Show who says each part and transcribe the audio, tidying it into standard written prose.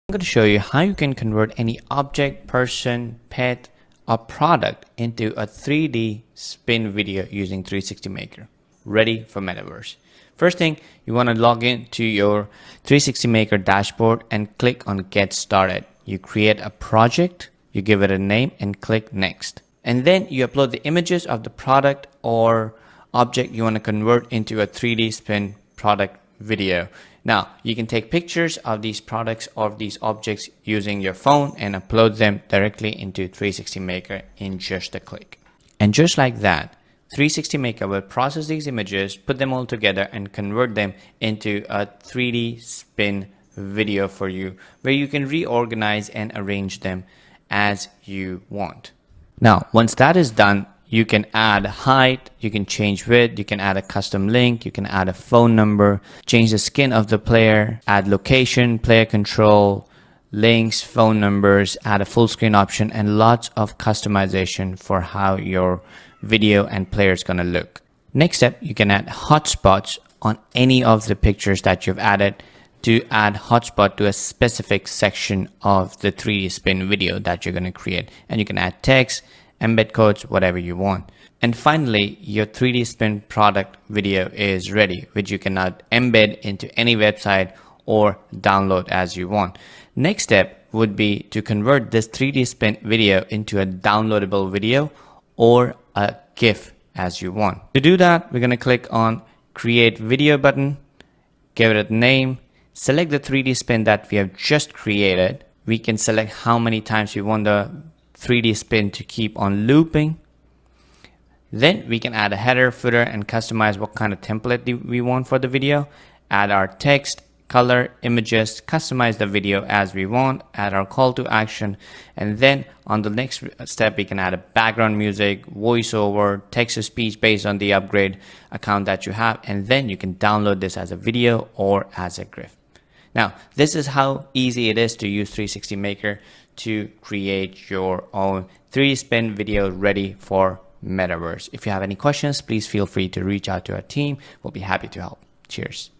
Speaker 1: I'm going to show you how you can convert any object, person, pet, or product into a 3D spin video using 360maker. Ready for Metaverse. First thing, you want to log in to your 360maker dashboard and click on Get Started. You create a project, you give it a name and click Next. And then you upload the images of the product or object you want to convert into a 3D spin product video. Now, you can take pictures of these products or these objects using your phone and upload them directly into 360maker in just a click. And just like that, 360maker will process these images, put them all together and convert them into a 3D spin video for you, where you can reorganize and arrange them as you want. Now, once that is done, you can add height, you can change width, you can add a custom link, you can add a phone number, change the skin of the player, add location, player control, links, phone numbers, add a full screen option, and lots of customization for how your video and player is going to look. Next step, you can add hotspots on any of the pictures that you've added to add hotspot to a specific section of the 3D spin video that you're going to create. And you can add text, embed codes, whatever you want. And finally, your 3D spin product video is ready, which you can now embed into any website or download as you want. Next step would be to convert this 3D spin video into a downloadable video or a GIF as you want. To do that, we're going to click on Create Video button, give it a name, select the 3D spin that we have just created. We can select how many times we want the 3D spin to keep on looping. Then we can add a header, footer, and customize what kind of template we want for the video. Add our text, color, images, customize the video as we want, add our call to action, and then on the next step we can add a background music, voiceover, text to speech based on the upgrade account that you have, and then you can download this as a video or as a GIF. Now, this is how easy it is to use 360maker to create your own 3D spin video ready for Metaverse. If you have any questions, please feel free to reach out to our team. We'll be happy to help. Cheers.